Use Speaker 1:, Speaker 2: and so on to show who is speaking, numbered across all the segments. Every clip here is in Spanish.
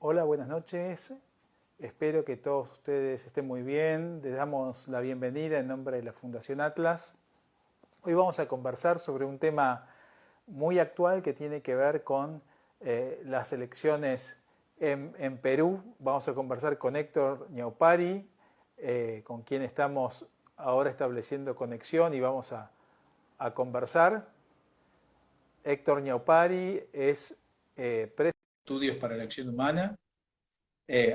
Speaker 1: Hola, buenas noches. Espero que todos ustedes estén muy bien. Les damos la bienvenida en nombre de la Fundación Atlas. Hoy vamos a conversar sobre un tema muy actual que tiene que ver con las elecciones en Perú. Vamos a conversar con Héctor Ñaupari, con quien estamos ahora estableciendo conexión y vamos a conversar. Héctor Ñaupari es presidente de Estudios para la Acción Humana,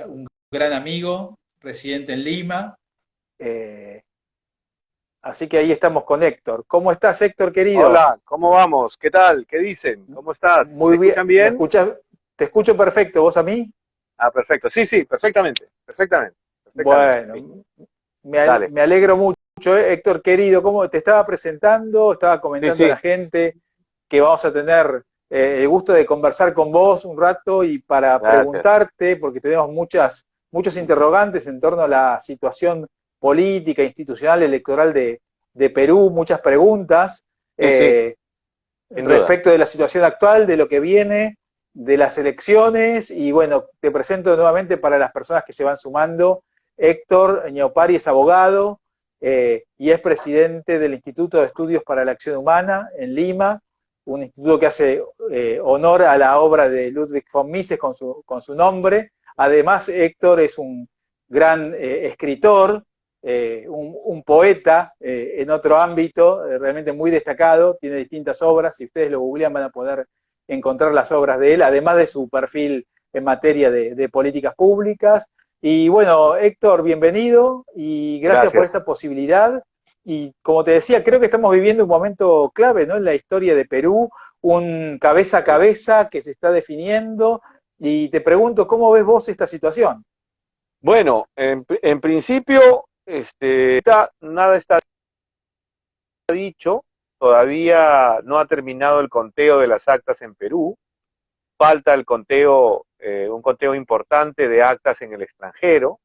Speaker 1: un gran amigo, residente en Lima. Eh, Así que ahí estamos con Héctor. ¿Cómo estás, Héctor, querido?
Speaker 2: Hola, ¿cómo vamos? ¿Qué tal? ¿Qué dicen? ¿Cómo estás? ¿Me
Speaker 1: Muy bien.
Speaker 2: escuchan
Speaker 1: ¿Me
Speaker 2: bien?
Speaker 1: escuchas? Te escucho perfecto. ¿Vos a mí?
Speaker 2: Ah, perfecto. Sí, sí, perfectamente, perfectamente, perfectamente. Sí.
Speaker 1: Bueno,
Speaker 2: Dale.
Speaker 1: me alegro mucho, Héctor, querido. ¿Cómo te estaba presentando? Estaba
Speaker 2: Sí,
Speaker 1: comentando a la
Speaker 2: sí,
Speaker 1: gente que vamos a tener el gusto de conversar con vos un rato y para
Speaker 2: gracias.
Speaker 1: preguntarte, porque tenemos muchos interrogantes en torno a la situación política, institucional, electoral de Perú, muchas preguntas
Speaker 2: Sí, sí,
Speaker 1: eh,
Speaker 2: sin duda.
Speaker 1: respecto de la situación actual, de lo que viene, de las elecciones. Y bueno, te presento nuevamente para las personas que se van sumando. Héctor Ñaupari es abogado y es presidente del Instituto de Estudios para la Acción Humana en Lima, un instituto que hace honor a la obra de Ludwig von Mises con su nombre. Además, Héctor es un gran escritor, un poeta en otro ámbito, realmente muy destacado, tiene distintas obras, si ustedes lo googlean van a poder encontrar las obras de él, además de su perfil en materia de políticas públicas. Y bueno, Héctor, bienvenido y gracias por
Speaker 2: Gracias.
Speaker 1: esta posibilidad. Y como te decía, creo que estamos viviendo un momento clave, ¿no?, en la historia de Perú, un cabeza a
Speaker 2: Sí.
Speaker 1: cabeza que se está definiendo. Y te pregunto, ¿cómo ves vos esta situación?
Speaker 2: Bueno, en principio, nada está dicho. Todavía no ha terminado el conteo de las actas en Perú. Falta el conteo, un conteo importante de actas en el extranjero.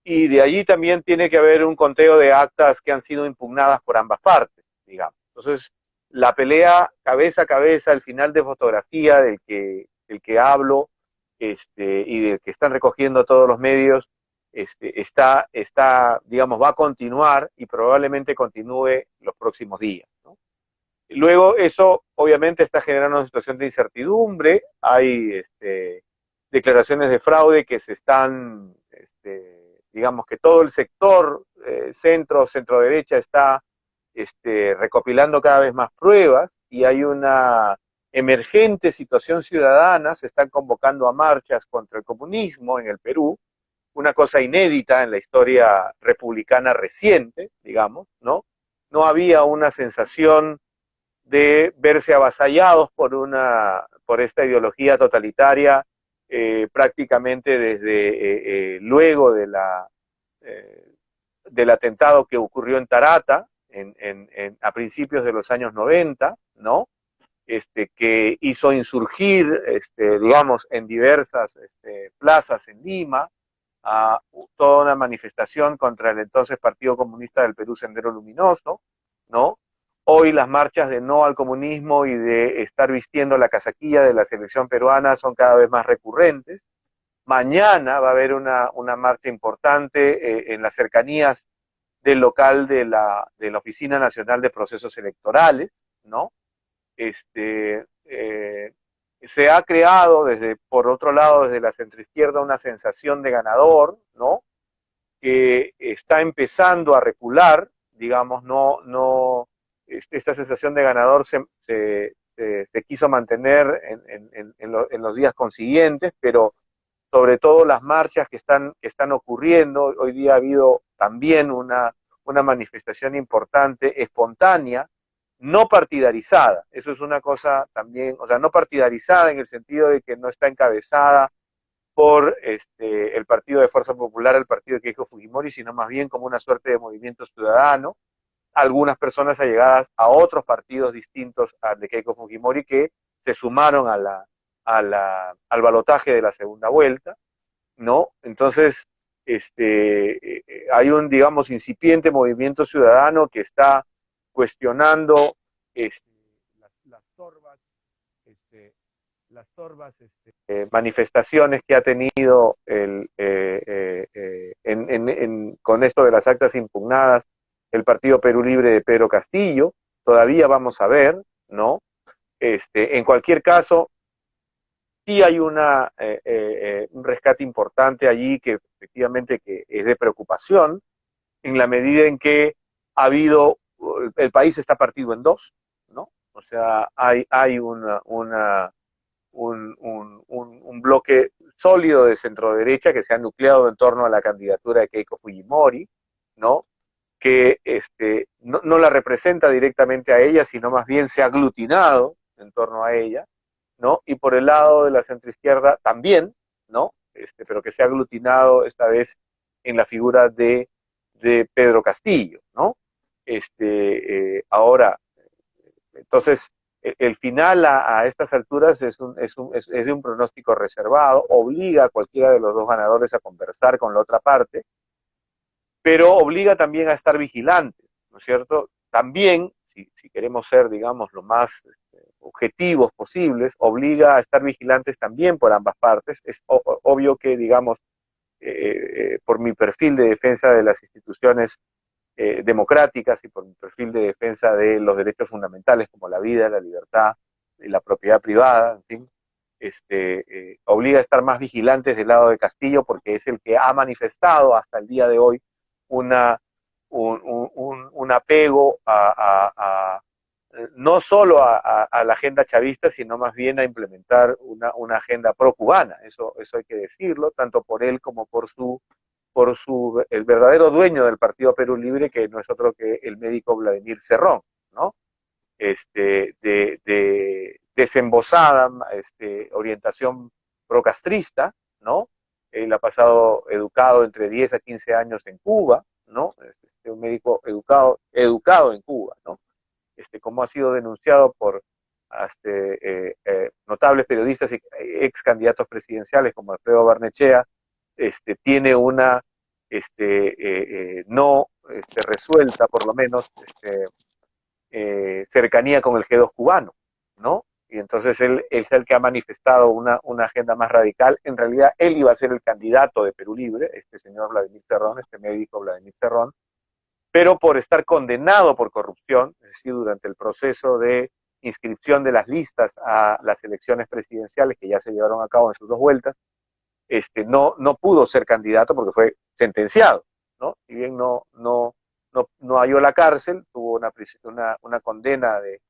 Speaker 2: Y de allí también tiene que haber un conteo de actas que han sido impugnadas por ambas partes, digamos. Entonces, la pelea cabeza a cabeza, el final de fotografía del que hablo y del que están recogiendo todos los medios, digamos, va a continuar y probablemente continúe los próximos días, ¿no? Luego, eso obviamente está generando una situación de incertidumbre, hay declaraciones de fraude que se están, digamos que todo el sector centro derecha está recopilando cada vez más pruebas y hay una emergente situación ciudadana, se están convocando a marchas contra el comunismo en el Perú, una cosa inédita en la historia republicana reciente, digamos, ¿no? No había una sensación de verse avasallados por esta ideología totalitaria prácticamente desde luego del atentado que ocurrió en Tarata a principios de los años 90, ¿no? Que hizo insurgir, digamos, en diversas plazas en Lima, a toda una manifestación contra el entonces Partido Comunista del Perú, Sendero Luminoso, ¿no? Hoy las marchas de no al comunismo y de estar vistiendo la casaquilla de la selección peruana son cada vez más recurrentes. Mañana va a haber una marcha importante en las cercanías del local de la Oficina Nacional de Procesos Electorales, ¿no? Se ha creado por otro lado, desde la centroizquierda, una sensación de ganador, ¿no? Que está empezando a recular, digamos, esta sensación de ganador se quiso mantener en los días consiguientes, pero sobre todo las marchas que están ocurriendo. Hoy día ha habido también una manifestación importante, espontánea, no partidarizada. Eso es una cosa también, o sea, no partidarizada en el sentido de que no está encabezada por el Partido de Fuerza Popular, el partido de Keiko Fujimori, sino más bien como una suerte de movimiento ciudadano. Algunas personas allegadas a otros partidos distintos al de Keiko Fujimori que se sumaron al balotaje de la segunda vuelta, ¿no? Entonces, hay un, digamos, incipiente movimiento ciudadano que está cuestionando las torvas este, las torvas manifestaciones que ha tenido con esto de las actas impugnadas el Partido Perú Libre de Pedro Castillo. Todavía vamos a ver, ¿no? En cualquier caso, sí hay un rescate importante allí que efectivamente que es de preocupación, en la medida en que el país está partido en dos, ¿no? O sea, hay un bloque sólido de centro-derecha que se ha nucleado en torno a la candidatura de Keiko Fujimori, ¿no? Que no la representa directamente a ella, sino más bien se ha aglutinado en torno a ella, ¿no? Y por el lado de la centroizquierda también, ¿no? Pero que se ha aglutinado esta vez en la figura de Pedro Castillo, ¿no? Ahora, entonces, el final a estas alturas es de un pronóstico reservado, obliga a cualquiera de los dos ganadores a conversar con la otra parte, pero obliga también a estar vigilantes, ¿no es cierto? También, si queremos ser, digamos, lo más objetivos posibles, obliga a estar vigilantes también por ambas partes. Es obvio que, digamos, por mi perfil de defensa de las instituciones democráticas y por mi perfil de defensa de los derechos fundamentales como la vida, la libertad y la propiedad privada, en fin, obliga a estar más vigilantes del lado de Castillo porque es el que ha manifestado hasta el día de hoy un apego no solo a la agenda chavista, sino más bien a implementar una agenda pro-cubana. Eso hay que decirlo, tanto por él como por el verdadero dueño del Partido Perú Libre, que no es otro que el médico Vladimir Cerrón, ¿no? De desembosada orientación procastrista, ¿no? Él ha pasado educado entre 10 a 15 años en Cuba, ¿no? Un médico educado en Cuba, ¿no? Como ha sido denunciado por notables periodistas y ex candidatos presidenciales como Alfredo Barnechea, tiene una no resuelta, por lo menos, cercanía con el G2 cubano, ¿no? Y entonces él es el que ha manifestado una agenda más radical. En realidad, él iba a ser el candidato de Perú Libre, este señor Vladimir Cerrón, este médico Vladimir Cerrón, pero por estar condenado por corrupción, es decir, durante el proceso de inscripción de las listas a las elecciones presidenciales que ya se llevaron a cabo en sus dos vueltas, no pudo ser candidato porque fue sentenciado, ¿no? Si bien no halló la cárcel, tuvo una condena de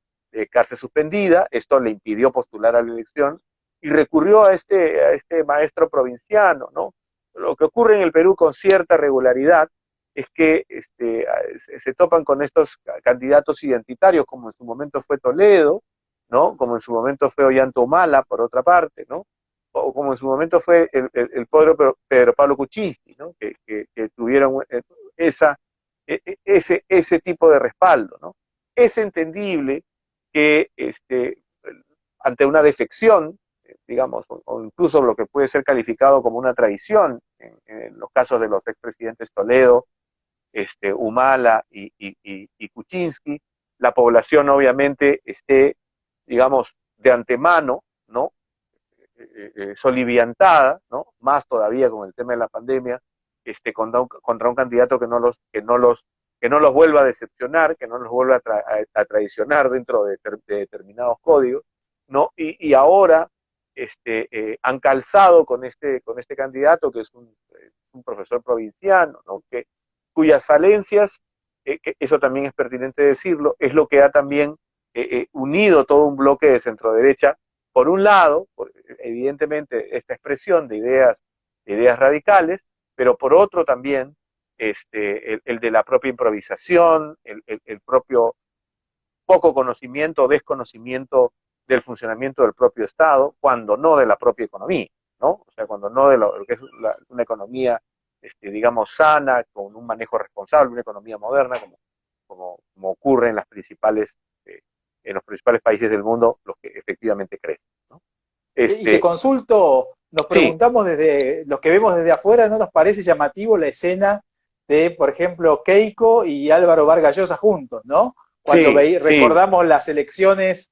Speaker 2: cárcel suspendida, esto le impidió postular a la elección y recurrió a este maestro provinciano, ¿no? Lo que ocurre en el Perú con cierta regularidad es que se topan con estos candidatos identitarios, como en su momento fue Toledo, ¿no? Como en su momento fue Ollanta Humala, por otra parte, ¿no? O como en su momento fue el Pedro Pablo Kuczynski, ¿no? Que tuvieron ese tipo de respaldo, ¿no? Es entendible que ante una defección, digamos, o incluso lo que puede ser calificado como una traición, en los casos de los expresidentes Toledo, Humala y Kuczynski, la población obviamente esté, digamos, de antemano, ¿no? Soliviantada, ¿no? Más todavía con el tema de la pandemia, contra un candidato que no los vuelva a decepcionar, que no los vuelva a traicionar dentro de determinados códigos, ¿no? Y ahora han calzado con este candidato, que es un profesor provinciano, ¿no? Cuyas falencias, que eso también es pertinente decirlo, es lo que ha también unido todo un bloque de centroderecha, por un lado, evidentemente, esta expresión de ideas radicales, pero por otro también el de la propia improvisación, el propio poco conocimiento o desconocimiento del funcionamiento del propio Estado, cuando no de la propia economía, ¿no? O sea, cuando no de lo que es una economía, digamos, sana, con un manejo responsable, una economía moderna, como ocurre en los principales países del mundo, los que efectivamente crecen, ¿no?
Speaker 1: Y te consulto, nos preguntamos desde los que vemos desde afuera, ¿no nos parece llamativo la escena de, por ejemplo, Keiko y Álvaro Vargas Llosa juntos, ¿no? Cuando recordamos las elecciones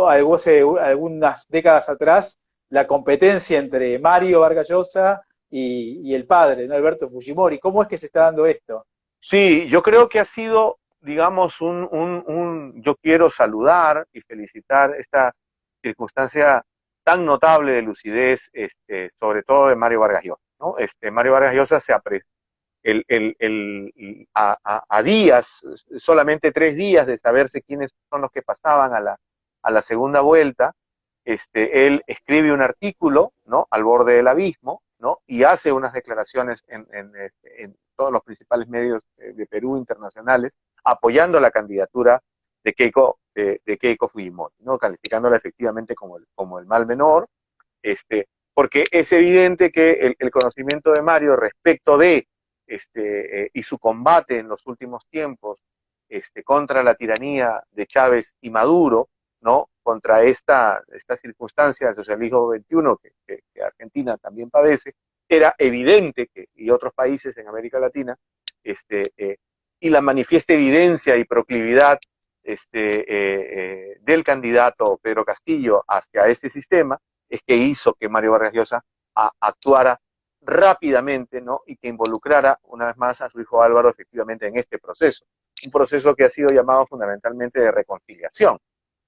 Speaker 1: hace algunas décadas atrás, la competencia entre Mario Vargas Llosa y el padre, ¿no? Alberto Fujimori. ¿Cómo es que se está dando esto?
Speaker 2: Sí, yo creo que ha sido, digamos, yo quiero saludar y felicitar esta circunstancia tan notable de lucidez, sobre todo de Mario Vargas Llosa, ¿no? Mario Vargas Llosa a días, solamente 3 días de saberse quiénes son los que pasaban a la segunda vuelta, él escribe un artículo, ¿no? Al borde del abismo, ¿no? Y hace unas declaraciones en todos los principales medios de Perú internacionales, apoyando la candidatura de Keiko Fujimori, ¿no? Calificándola efectivamente como el mal menor, porque es evidente que el conocimiento de Mario respecto de y su combate en los últimos tiempos contra la tiranía de Chávez y Maduro, ¿no? Contra esta circunstancia del socialismo 21 que Argentina también padece, era evidente y otros países en América Latina, y la manifiesta evidencia y proclividad del candidato Pedro Castillo hacia ese sistema, es que hizo que Mario Vargas Llosa actuara rápidamente, ¿no? Y que involucrara una vez más a su hijo Álvaro efectivamente en este proceso. Un proceso que ha sido llamado fundamentalmente de reconciliación,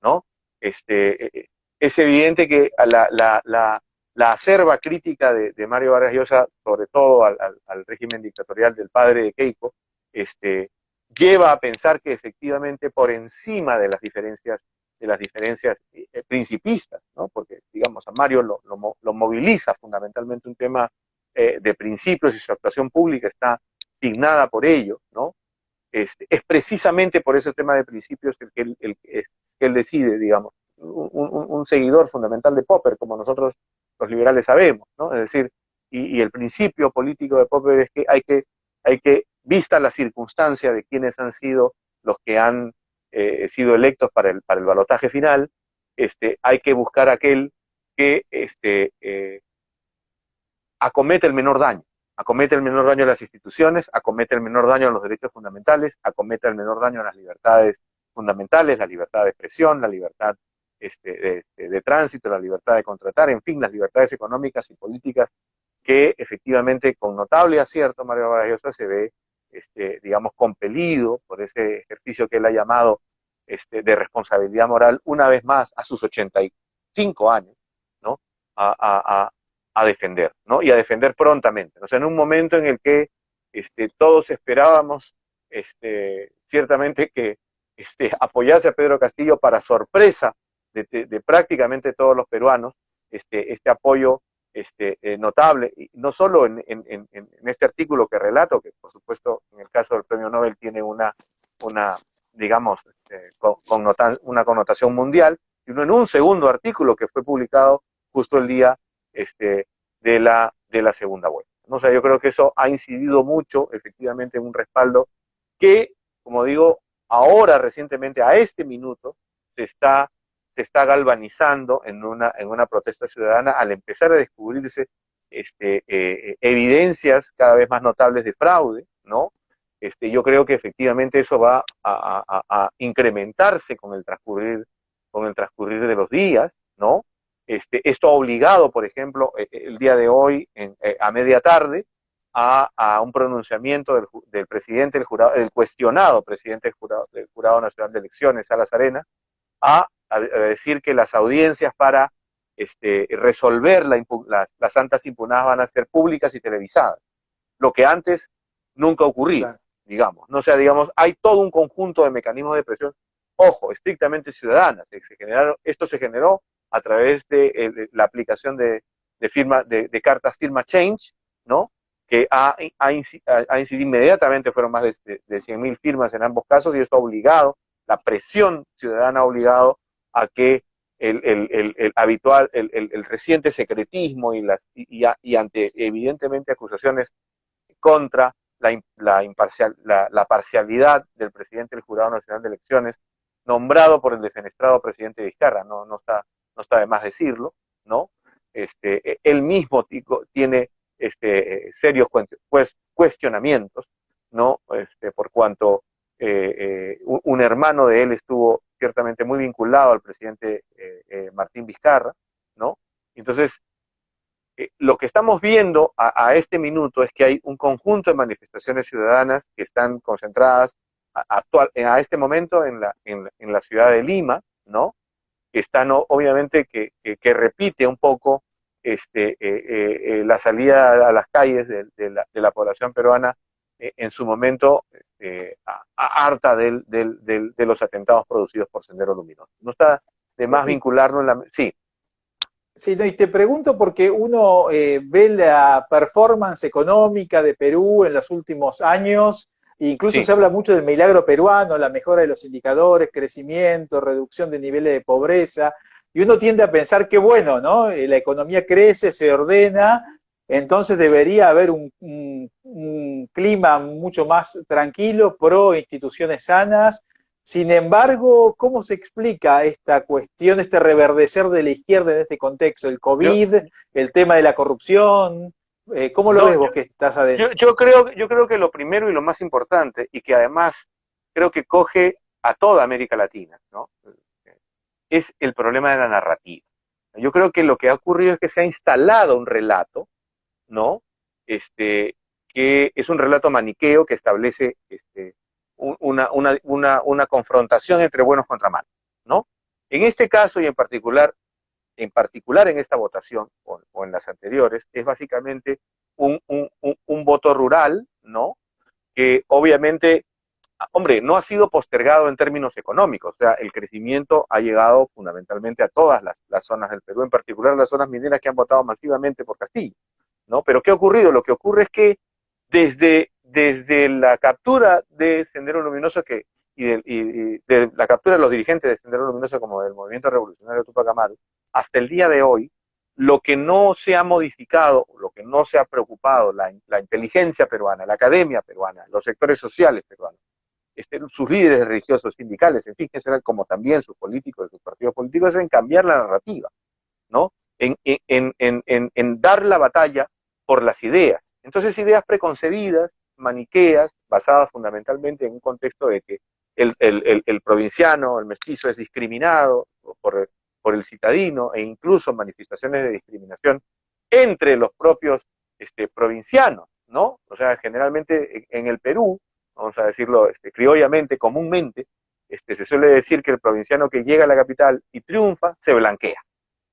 Speaker 2: ¿no? Es evidente que la acerba crítica de Mario Vargas Llosa, sobre todo al régimen dictatorial del padre de Keiko, lleva a pensar que efectivamente por encima de las diferencias principistas, ¿no? Porque, digamos, a Mario lo moviliza fundamentalmente un tema de principios y su actuación pública está signada por ello, ¿no? Es precisamente por ese tema de principios que él decide, digamos, un seguidor fundamental de Popper, como nosotros los liberales sabemos, ¿no? Es decir, y el principio político de Popper es que vista la circunstancia de quienes han sido los que han sido electos para el balotaje final, hay que buscar aquel que acomete el menor daño. Acomete el menor daño a las instituciones, acomete el menor daño a los derechos fundamentales, acomete el menor daño a las libertades fundamentales, la libertad de expresión, la libertad de tránsito, la libertad de contratar, en fin, las libertades económicas y políticas que efectivamente con notable acierto Mario Vargas Llosa se ve, digamos, compelido por ese ejercicio que él ha llamado de responsabilidad moral, una vez más a sus 85 años, ¿no? A defender, ¿no? Y a defender prontamente. O sea, en un momento en el que todos esperábamos ciertamente que apoyase a Pedro Castillo para sorpresa de prácticamente todos los peruanos, este apoyo notable, y no solo en este artículo que relato, que por supuesto en el caso del premio Nobel tiene una digamos, una connotación mundial, sino en un segundo artículo que fue publicado justo el día de la segunda vuelta. O sea, yo creo que eso ha incidido mucho efectivamente en un respaldo que, como digo, ahora recientemente, a este minuto, se está galvanizando en una protesta ciudadana al empezar a descubrirse evidencias cada vez más notables de fraude, ¿no? Yo creo que efectivamente eso va a incrementarse con el transcurrir de los días, ¿no? Esto ha obligado, por ejemplo, el día de hoy, a media tarde, a un pronunciamiento del presidente del jurado, del cuestionado presidente del Jurado Nacional de Elecciones, Salas Arenas, a decir que las audiencias para resolver las santas impugnadas van a ser públicas y televisadas, lo que antes nunca ocurría, claro, digamos. No, o sea, digamos, hay todo un conjunto de mecanismos de presión, ojo, estrictamente ciudadanas. Esto se generó a través de la aplicación de cartas firma Change, ¿no? Que ha incidido inmediatamente, fueron más de 100.000 firmas en ambos casos, y esto ha obligado, la presión ciudadana ha obligado a que el habitual, el reciente secretismo y ante evidentemente acusaciones contra la parcialidad del presidente del Jurado Nacional de Elecciones, nombrado por el defenestrado presidente Vizcarra, no está de más decirlo, ¿no? Él mismo tiene serios cuestionamientos, ¿no? Por cuanto un hermano de él estuvo ciertamente muy vinculado al presidente Martín Vizcarra, ¿no? Entonces, lo que estamos viendo a este minuto es que hay un conjunto de manifestaciones ciudadanas que están concentradas a este momento en la ciudad de Lima, ¿no? Que están obviamente que repite un poco la salida a las calles de la población peruana en su momento harta de los atentados producidos por Sendero Luminoso. No está de más vincularnos en la... Sí.
Speaker 1: Sí, no, y te pregunto porque uno ve la performance económica de Perú en los últimos años, e incluso
Speaker 2: Sí.
Speaker 1: se habla mucho del milagro peruano, la mejora de los indicadores, crecimiento, reducción de niveles de pobreza, y uno tiende a pensar que bueno, ¿no? La economía crece, se ordena, entonces debería haber un clima mucho más tranquilo, pro instituciones sanas. Sin embargo, ¿cómo se explica esta cuestión, este reverdecer de la izquierda en este contexto? El
Speaker 2: Yo,
Speaker 1: COVID, el tema de la corrupción, ¿cómo lo
Speaker 2: no,
Speaker 1: ves vos que estás adentro?
Speaker 2: yo creo que lo primero y lo más importante, y que además creo que coge a toda América Latina, ¿no? Es el problema de la narrativa. Yo creo que lo que ha ocurrido es que se ha instalado un relato, ¿no? Que es un relato maniqueo que establece una confrontación entre buenos contra malos, ¿no? En este caso y en particular en esta votación o en las anteriores, es básicamente un voto rural, ¿no? Que obviamente, hombre, no ha sido postergado en términos económicos, o sea, el crecimiento ha llegado fundamentalmente a todas las zonas del Perú, en particular las zonas mineras que han votado masivamente por Castillo, ¿no? Pero ¿qué ha ocurrido? Lo que ocurre es que desde la captura de Sendero Luminoso y de la captura de los dirigentes de Sendero Luminoso como del Movimiento Revolucionario Tupac Amaru, hasta el día de hoy, lo que no se ha modificado, lo que no se ha preocupado, la inteligencia peruana, la academia peruana, los sectores sociales peruanos, sus líderes religiosos, sindicales, en fin, que serán como también sus políticos, sus partidos políticos, es en cambiar la narrativa, ¿no? En dar la batalla por las ideas. Entonces, ideas preconcebidas, maniqueas, basadas fundamentalmente en un contexto de que el provinciano, el mestizo es discriminado por el citadino e incluso manifestaciones de discriminación entre los propios provincianos, ¿no? O sea, generalmente en el Perú, vamos a decirlo criollamente, comúnmente, se suele decir que el provinciano que llega a la capital y triunfa, se blanquea,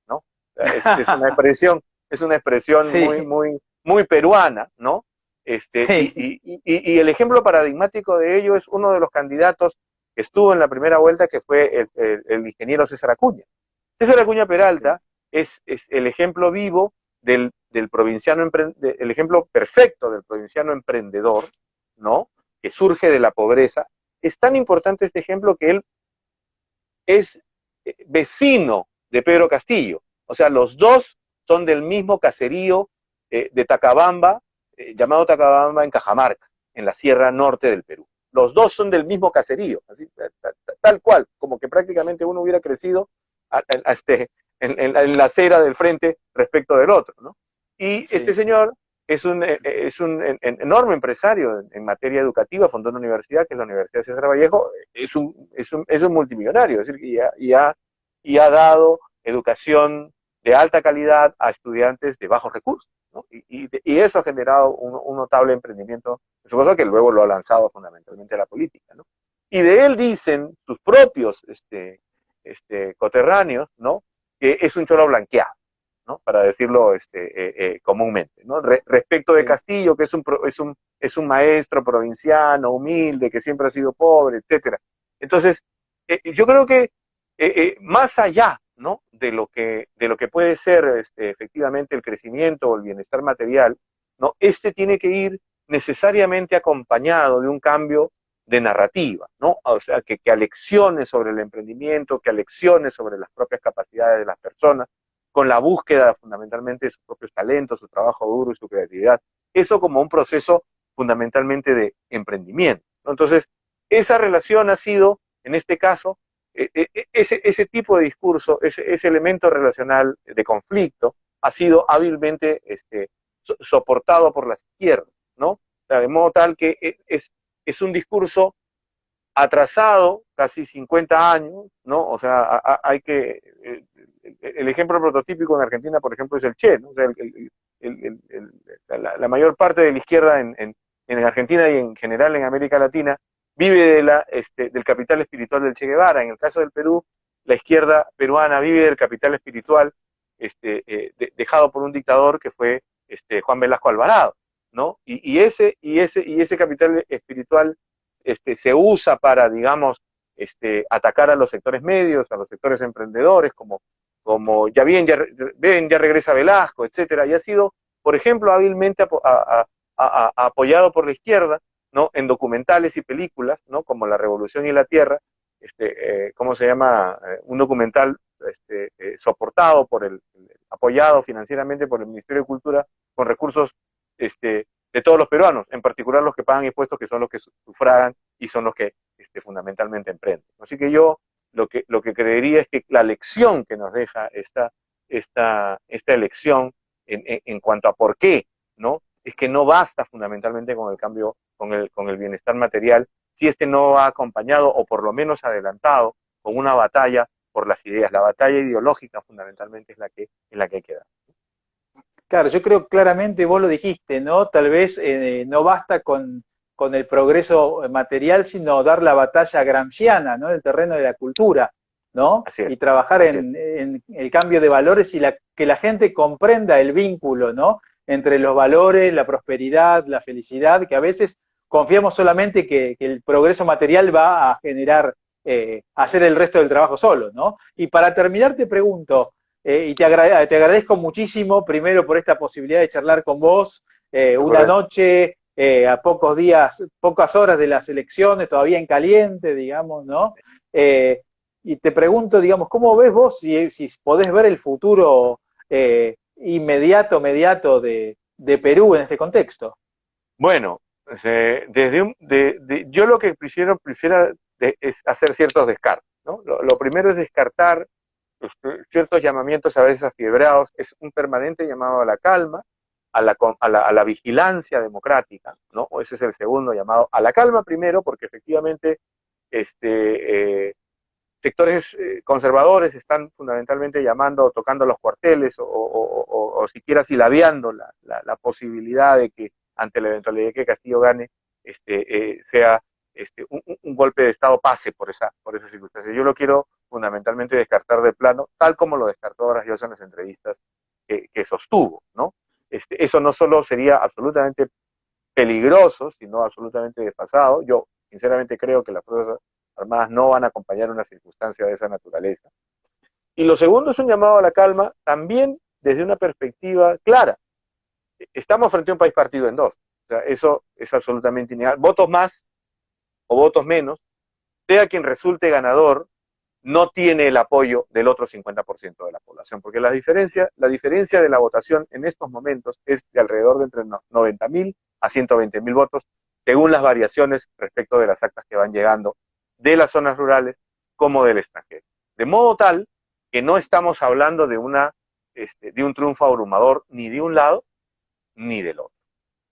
Speaker 2: ¿no? Es una expresión muy,
Speaker 1: Sí,
Speaker 2: muy, muy peruana, ¿no?
Speaker 1: sí,
Speaker 2: Y el ejemplo paradigmático de ello es uno de los candidatos que estuvo en la primera vuelta, que fue el ingeniero César Acuña. César Acuña Peralta es el ejemplo vivo del provinciano, el ejemplo perfecto del provinciano emprendedor, ¿no? Que surge de la pobreza. Es tan importante este ejemplo que él es vecino de Pedro Castillo. O sea, los dos son del mismo caserío de Tacabamba, llamado Tacabamba en Cajamarca, en la Sierra Norte del Perú. Los dos son del mismo caserío, así, tal cual, como que prácticamente uno hubiera crecido en la acera del frente respecto del otro, ¿no? Y este
Speaker 1: sí.
Speaker 2: señor es un enorme empresario en materia educativa, fundó una universidad, que es la Universidad César Vallejo, es un multimillonario, es decir, y ha dado educación de alta calidad a estudiantes de bajos recursos, ¿no? Y eso ha generado un notable emprendimiento, es cosa que luego lo ha lanzado fundamentalmente a la política, ¿no? Y de él dicen sus propios coterráneos, ¿no? Que es un cholo blanqueado, ¿no? Para decirlo comúnmente, ¿no? Respecto de
Speaker 1: Sí.
Speaker 2: Castillo, que es un maestro provinciano, humilde, que siempre ha sido pobre, etcétera. Entonces, yo creo que más allá, ¿no? De lo que puede ser efectivamente el crecimiento o el bienestar material, ¿no? Tiene que ir necesariamente acompañado de un cambio de narrativa, ¿no? O sea, que aleccione sobre el emprendimiento, que aleccione sobre las propias capacidades de las personas, con la búsqueda fundamentalmente de sus propios talentos, su trabajo duro y su creatividad. Eso como un proceso fundamentalmente de emprendimiento, ¿no? Entonces, esa relación ha sido, en este caso, ese tipo de discurso, ese elemento relacional de conflicto, ha sido hábilmente soportado por las izquierdas, ¿no? O sea, de modo tal que es un discurso atrasado casi 50 años, ¿no? O sea, hay que, el ejemplo prototípico en Argentina, por ejemplo, es el Che, ¿no? O sea, la mayor parte de la izquierda en Argentina y en general en América Latina vive del capital espiritual del Che Guevara. En el caso del Perú, la izquierda peruana vive del capital espiritual dejado por un dictador que fue Juan Velasco Alvarado, ¿no? Y ese capital espiritual se usa para, digamos, atacar a los sectores medios, a los sectores emprendedores, como ya regresa Velasco, etcétera, y ha sido, por ejemplo, hábilmente apoyado por la izquierda, ¿no? En documentales y películas, ¿no? Como La Revolución y la Tierra, ¿cómo se llama? Un documental soportado apoyado financieramente por el Ministerio de Cultura con recursos de todos los peruanos, en particular los que pagan impuestos, que son los que sufragan y son los que fundamentalmente emprenden. Así que yo lo que creería es que la lección que nos deja esta elección en cuanto a por qué, ¿no? Es que no basta fundamentalmente con el cambio, con el bienestar material, si no va acompañado o por lo menos adelantado con una batalla por las ideas. La batalla ideológica fundamentalmente es la que hay que dar.
Speaker 1: Claro, yo creo claramente, vos lo dijiste, ¿no? Tal vez no basta con el progreso material, sino dar la batalla gramsciana, ¿no? El terreno de la cultura, ¿no?
Speaker 2: Así es,
Speaker 1: y trabajar en el cambio de valores y que la gente comprenda el vínculo, ¿no? Entre los valores, la prosperidad, la felicidad, que a veces confiamos solamente que el progreso material va a generar, hacer el resto del trabajo solo, ¿no? Y para terminar te pregunto, y te agradezco muchísimo, primero por esta posibilidad de charlar con vos, una noche, a pocos días, pocas horas de las elecciones, todavía en caliente, digamos, ¿no? Y te pregunto, digamos, ¿cómo ves vos si podés ver el futuro inmediato de Perú en este contexto?
Speaker 2: Bueno, yo lo que prefiero es hacer ciertos descartes, ¿no? Lo primero es descartar ciertos llamamientos a veces afiebrados, es un permanente llamado a la calma, a la vigilancia democrática, ¿no? Ese es el segundo llamado, a la calma primero, porque efectivamente sectores conservadores están fundamentalmente llamando, tocando los cuarteles o siquiera silabeando la posibilidad de que ante la eventualidad de que Castillo gane, sea un golpe de Estado pase por esa circunstancia. Yo lo quiero fundamentalmente descartar de plano, tal como lo descartó Vargas Llosa en las entrevistas que sostuvo, ¿no? Eso no solo sería absolutamente peligroso, sino absolutamente desfasado. Yo sinceramente creo que las Fuerzas Armadas no van a acompañar una circunstancia de esa naturaleza. Y lo segundo es un llamado a la calma, también desde una perspectiva clara. Estamos frente a un país partido en dos. O sea, eso es absolutamente innegable. Votos más o votos menos, sea quien resulte ganador, no tiene el apoyo del otro 50% de la población, porque la diferencia de la votación en estos momentos es de alrededor de entre 90.000 a 120.000 votos, según las variaciones respecto de las actas que van llegando de las zonas rurales como del extranjero. De modo tal que no estamos hablando de un triunfo abrumador ni de un lado ni del otro,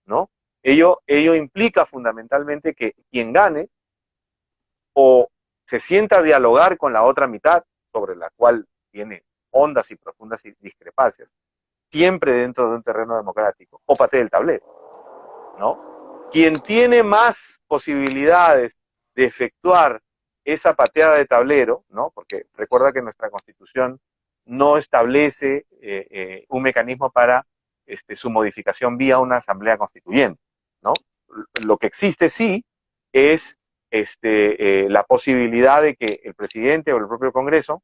Speaker 2: ¿no? Ello implica fundamentalmente que quien gane o se sienta a dialogar con la otra mitad, sobre la cual tiene hondas y profundas discrepancias, siempre dentro de un terreno democrático, o patee el tablero, ¿no? Quien tiene más posibilidades de efectuar esa pateada de tablero, ¿no? Porque recuerda que nuestra Constitución no establece un mecanismo para su modificación vía una asamblea constituyente, ¿no? Lo que existe sí es la posibilidad de que el presidente o el propio Congreso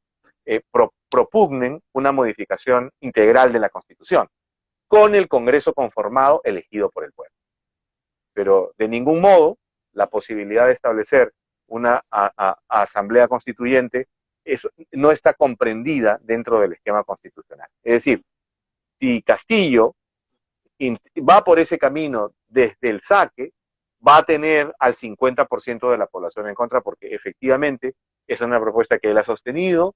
Speaker 2: propugnen una modificación integral de la Constitución, con el Congreso conformado elegido por el pueblo. Pero de ningún modo la posibilidad de establecer una asamblea constituyente no está comprendida dentro del esquema constitucional. Es decir, si Castillo va por ese camino desde el saque, va a tener al 50% de la población en contra, porque efectivamente es una propuesta que él ha sostenido,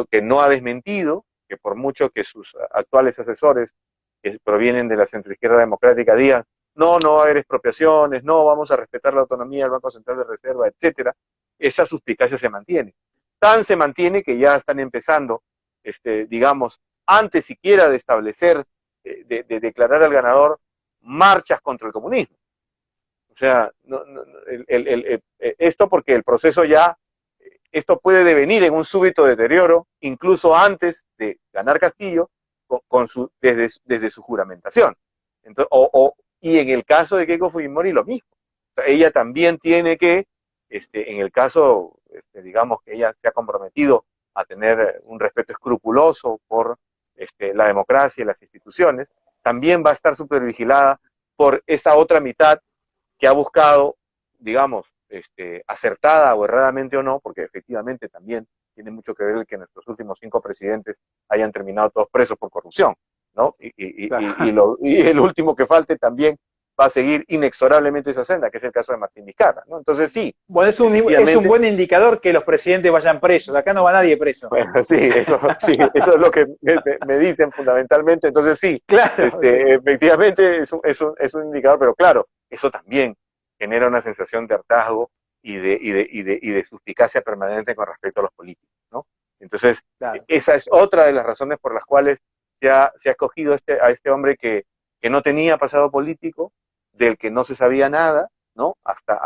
Speaker 2: que no ha desmentido, que por mucho que sus actuales asesores, que provienen de la centroizquierda democrática, digan, no va a haber expropiaciones, no, vamos a respetar la autonomía del Banco Central de Reserva, etcétera, esa suspicacia se mantiene. Tan se mantiene que ya están empezando, digamos, antes siquiera de establecer, de declarar al ganador, marchas contra el comunismo. O sea, esto porque el proceso ya, esto puede devenir en un súbito deterioro, incluso antes de ganar Castillo, desde su juramentación. Entonces, y en el caso de Keiko Fujimori lo mismo. O sea, ella también tiene que, en el caso, digamos que ella se ha comprometido a tener un respeto escrupuloso por la democracia y las instituciones, también va a estar supervigilada por esa otra mitad que ha buscado, digamos, acertada o erradamente o no, porque efectivamente también tiene mucho que ver el que nuestros últimos 5 presidentes hayan terminado todos presos por corrupción, ¿no?
Speaker 1: Claro.
Speaker 2: Y el último que falte también va a seguir inexorablemente esa senda, que es el caso de Martín Vizcarra, ¿no? Entonces sí,
Speaker 1: Bueno, es un buen indicador que los presidentes vayan presos. Acá no va nadie preso.
Speaker 2: bueno, sí, eso es lo que me dicen fundamentalmente. Entonces sí,
Speaker 1: Claro, sí.
Speaker 2: efectivamente es un indicador, pero claro, eso también genera una sensación de hartazgo y de suspicacia permanente con respecto a los políticos, ¿no? Entonces,
Speaker 1: Claro.
Speaker 2: esa es otra de las razones por las cuales se ha escogido a este hombre que no tenía pasado político, del que no se sabía nada, ¿no? Hasta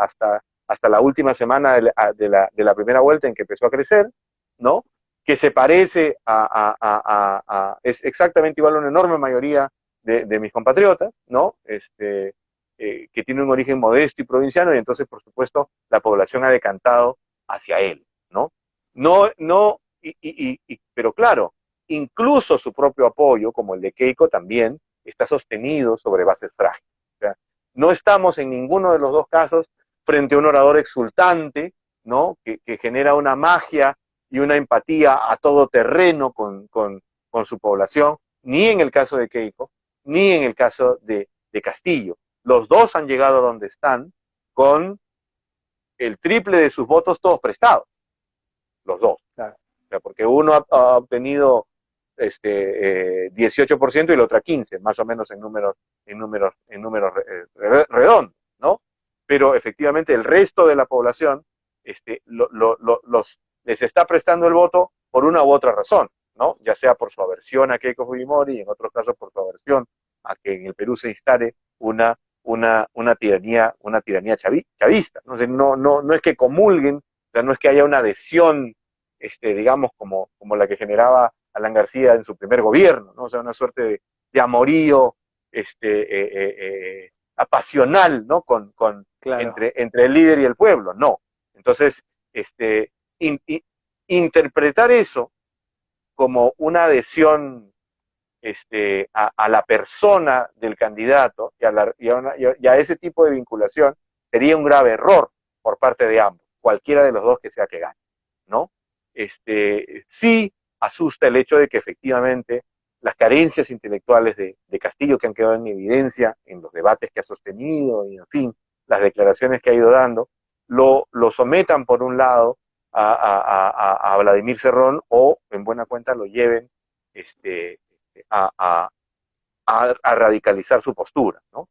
Speaker 2: la última semana de la primera vuelta en que empezó a crecer, ¿no? Que se parece es exactamente igual a una enorme mayoría de mis compatriotas, ¿no? Que tiene un origen modesto y provinciano, y entonces, por supuesto, la población ha decantado hacia él, ¿no? Pero claro, incluso su propio apoyo, como el de Keiko, también está sostenido sobre bases frágiles. O sea, no estamos en ninguno de los dos casos frente a un orador exultante, ¿no? Que genera una magia y una empatía a todo terreno con su población, ni en el caso de Keiko, ni en el caso de Castillo. Los dos han llegado a donde están con el triple de sus votos todos prestados, los dos.
Speaker 1: Claro.
Speaker 2: O sea, porque uno ha obtenido 18% y el otro 15%, más o menos en números redondos, ¿no? Pero efectivamente el resto de la población les está prestando el voto por una u otra razón, ¿no? Ya sea por su aversión a Keiko Fujimori y en otros casos por su aversión a que en el Perú se instale una tiranía chavista, ¿no? O sea, no es que comulguen, o sea, no es que haya una adhesión, digamos, como la que generaba Alan García en su primer gobierno, ¿no? O sea, una suerte de amorío apasional, ¿no?
Speaker 1: Claro.
Speaker 2: Entre el líder y el pueblo, no. Entonces, interpretar eso como una adhesión a la persona del candidato y a ese tipo de vinculación sería un grave error por parte de ambos, cualquiera de los dos que sea que gane, ¿no? Sí asusta el hecho de que efectivamente las carencias intelectuales de Castillo, que han quedado en evidencia en los debates que ha sostenido y, en fin, las declaraciones que ha ido dando, lo sometan por un lado a Vladimir Cerrón, o en buena cuenta lo lleven a, a radicalizar su postura, ¿no?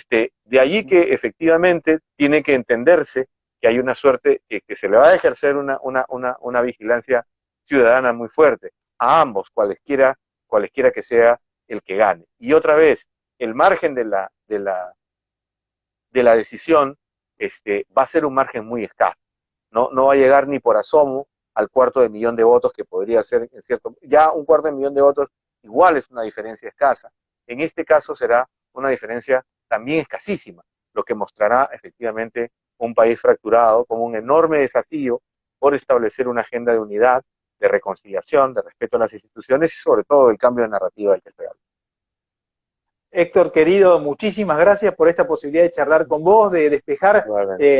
Speaker 2: De allí que efectivamente tiene que entenderse que hay una suerte que se le va a ejercer una vigilancia ciudadana muy fuerte a ambos, cualesquiera que sea el que gane. Y otra vez, el margen de la decisión va a ser un margen muy escaso. No va a llegar ni por asomo al 250.000 de votos que podría ser, en cierto, ya 250.000 de votos igual es una diferencia escasa. En este caso será una diferencia también escasísima, lo que mostrará efectivamente un país fracturado como un enorme desafío por establecer una agenda de unidad, de reconciliación, de respeto a las instituciones y sobre todo el cambio de narrativa del que estoy hablando.
Speaker 1: Héctor, querido, muchísimas gracias por esta posibilidad de charlar con vos, de despejar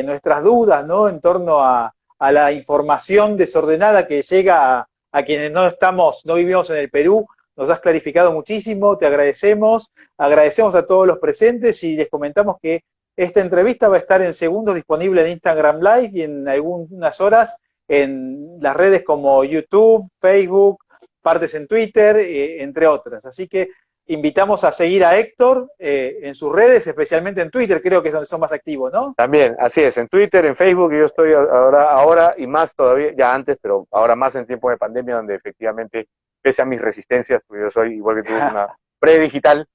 Speaker 1: nuestras dudas, ¿no? En torno a la información desordenada que llega a quienes no vivimos en el Perú. Nos has clarificado muchísimo, te agradecemos a todos los presentes y les comentamos que esta entrevista va a estar en segundos disponible en Instagram Live y en algunas horas en las redes como YouTube, Facebook, partes en Twitter, entre otras. Así que invitamos a seguir a Héctor en sus redes, especialmente en Twitter, creo que es donde son más activos, ¿no?
Speaker 2: También, así es, en Twitter, en Facebook, yo estoy ahora y más todavía, ya antes, pero ahora más en tiempo de pandemia, donde efectivamente, pese a mis resistencias, porque yo soy igual que tú, una predigital,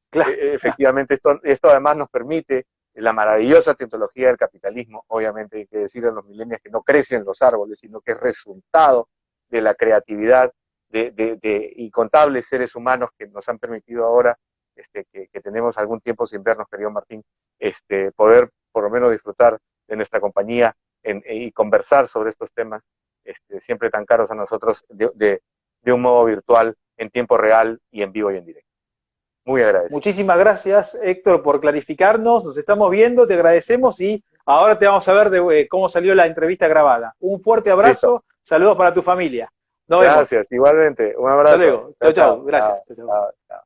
Speaker 1: Claro.
Speaker 2: efectivamente esto además nos permite la maravillosa tecnología del capitalismo. Obviamente hay que decir a los millennials que no crecen los árboles, sino que es resultado de la creatividad de incontables seres humanos que nos han permitido ahora, que tenemos algún tiempo sin vernos, querido Martín, poder por lo menos disfrutar de nuestra compañía y conversar sobre estos temas siempre tan caros a nosotros de un modo virtual, en tiempo real y en vivo y en directo. Muy agradecido.
Speaker 1: Muchísimas gracias, Héctor, por clarificarnos. Nos estamos viendo, te agradecemos y ahora te vamos a ver de cómo salió la entrevista grabada. Un fuerte abrazo,
Speaker 2: Listo.
Speaker 1: Saludos para tu familia. Nos
Speaker 2: Gracias,
Speaker 1: vemos.
Speaker 2: igualmente. Un abrazo.
Speaker 1: Hasta luego. Chao, chao. Gracias. Chao, chao.
Speaker 2: Chao.